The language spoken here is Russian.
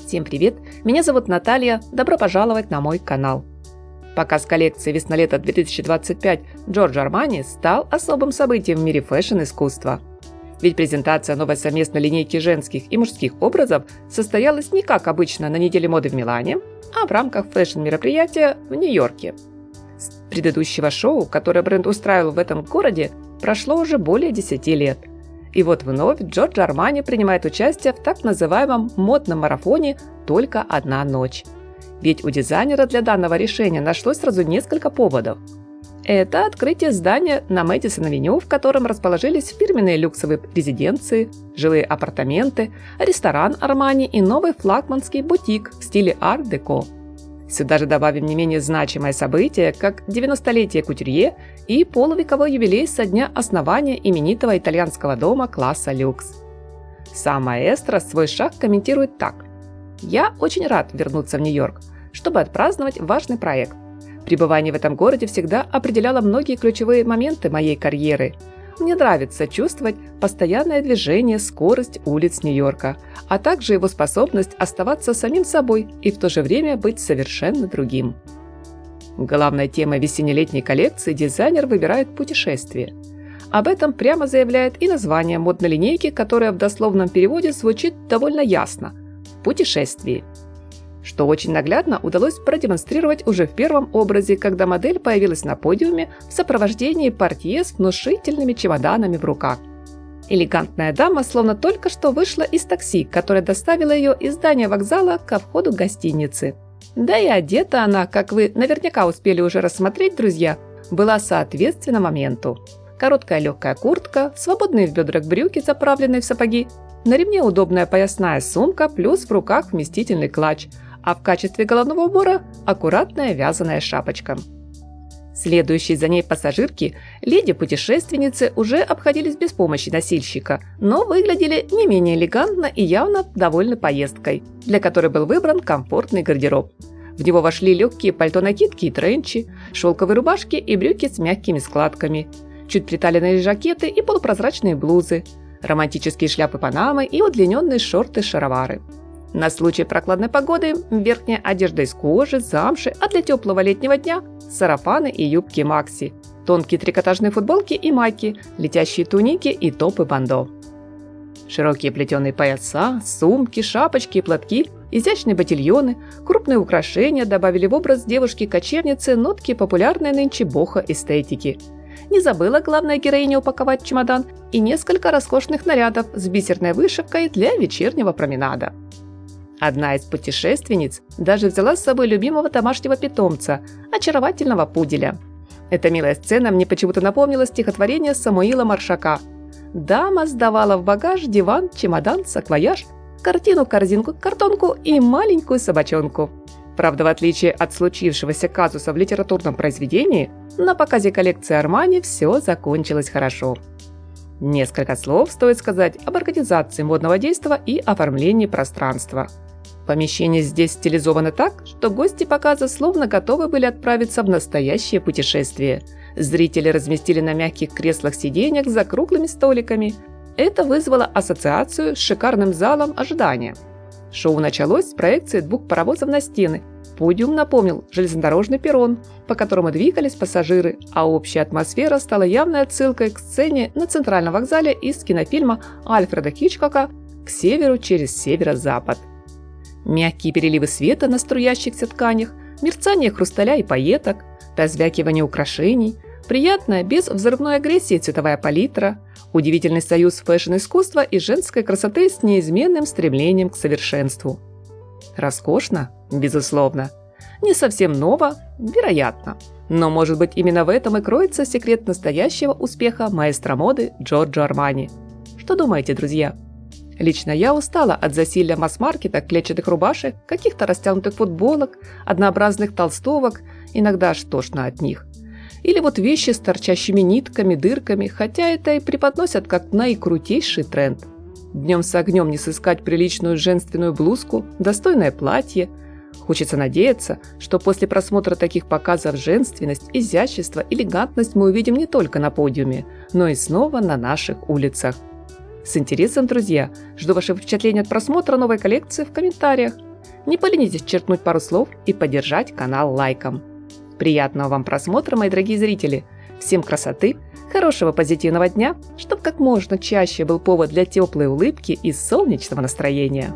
Всем привет! Меня зовут Наталья, добро пожаловать на мой канал. Показ коллекции весна-лето 2025 Giorgio Armani стал особым событием в мире фэшн-искусства. Ведь презентация новой совместной линейки женских и мужских образов состоялась не как обычно на неделе моды в Милане, а в рамках фэшн-мероприятия в Нью-Йорке. С предыдущего шоу, которое бренд устраивал в этом городе, прошло уже более 10 лет. И вот вновь Giorgio Armani принимает участие в так называемом модном марафоне «Только одна ночь». Ведь у дизайнера для данного решения нашлось сразу несколько поводов. Это открытие здания на Мэдисон-авеню, в котором расположились фирменные люксовые резиденции, жилые апартаменты, ресторан Armani и новый флагманский бутик в стиле арт-деко. Сюда же добавим не менее значимое событие, как 90-летие кутюрье и полувековой юбилей со дня основания именитого итальянского дома класса люкс. Сам маэстро свой шаг комментирует так: «Я очень рад вернуться в Нью-Йорк, чтобы отпраздновать важный проект. Пребывание в этом городе всегда определяло многие ключевые моменты моей карьеры. Мне нравится чувствовать постоянное движение, скорость улиц Нью-Йорка, а также его способность оставаться самим собой и в то же время быть совершенно другим». Главной темой весенне-летней коллекции дизайнер выбирает путешествие. Об этом прямо заявляет и название модной линейки, которое в дословном переводе звучит довольно ясно – «Путешествие». Что очень наглядно удалось продемонстрировать уже в первом образе, когда модель появилась на подиуме в сопровождении портье с внушительными чемоданами в руках. Элегантная дама словно только что вышла из такси, которое доставило ее из здания вокзала ко входу гостиницы. Да и одета она, как вы наверняка успели уже рассмотреть, друзья, была соответственно моменту. Короткая легкая куртка, свободные в бедрах брюки, заправленные в сапоги, на ремне удобная поясная сумка, плюс в руках вместительный клатч, а в качестве головного убора аккуратная вязаная шапочка. Следующие за ней пассажирки, леди-путешественницы, уже обходились без помощи носильщика, но выглядели не менее элегантно и явно довольны поездкой, для которой был выбран комфортный гардероб. В него вошли легкие пальто-накидки и тренчи, шелковые рубашки и брюки с мягкими складками, чуть приталенные жакеты и полупрозрачные блузы, романтические шляпы-панамы и удлиненные шорты-шаровары. На случай прохладной погоды верхняя одежда из кожи, замши, а для теплого летнего дня – сарафаны и юбки макси, тонкие трикотажные футболки и майки, летящие туники и топы бандо. Широкие плетеные пояса, сумки, шапочки и платки, изящные ботильоны, крупные украшения добавили в образ девушки-кочевницы нотки популярной нынче бохо-эстетики. Не забыла главная героиня упаковать чемодан и несколько роскошных нарядов с бисерной вышивкой для вечернего променада. Одна из путешественниц даже взяла с собой любимого домашнего питомца, очаровательного пуделя. Эта милая сцена мне почему-то напомнила стихотворение Самуила Маршака. Дама сдавала в багаж диван, чемодан, саквояж, картину, корзинку, картонку и маленькую собачонку. Правда, в отличие от случившегося казуса в литературном произведении, на показе коллекции Armani все закончилось хорошо. Несколько слов стоит сказать об организации модного действа и оформлении пространства. Помещение здесь стилизовано так, что гости показа словно готовы были отправиться в настоящее путешествие. Зрители разместили на мягких креслах-сиденьях за круглыми столиками. Это вызвало ассоциацию с шикарным залом ожидания. Шоу началось с проекции 2 паровозов на стены. Подиум напомнил железнодорожный перрон, по которому двигались пассажиры, а общая атмосфера стала явной отсылкой к сцене на центральном вокзале из кинофильма Альфреда Хичкока «К северу через северо-запад». Мягкие переливы света на струящихся тканях, мерцание хрусталя и пайеток, позвякивание украшений, приятная, без взрывной агрессии цветовая палитра, удивительный союз фэшн-искусства и женской красоты с неизменным стремлением к совершенству. Роскошно? Безусловно. Не совсем ново? Вероятно. Но, может быть, именно в этом и кроется секрет настоящего успеха маэстро моды Giorgio Armani. Что думаете, друзья? Лично я устала от засилья масс-маркета, клетчатых рубашек, каких-то растянутых футболок, однообразных толстовок, иногда аж тошно от них. Или вот вещи с торчащими нитками, дырками, хотя это и преподносят как наикрутейший тренд. Днем с огнем не сыскать приличную женственную блузку, достойное платье. Хочется надеяться, что после просмотра таких показов женственность, изящество, элегантность мы увидим не только на подиуме, но и снова на наших улицах. С интересом, друзья, жду ваши впечатления от просмотра новой коллекции в комментариях. Не поленитесь черкнуть пару слов и поддержать канал лайком. Приятного вам просмотра, мои дорогие зрители! Всем красоты, хорошего позитивного дня, чтобы как можно чаще был повод для теплой улыбки и солнечного настроения.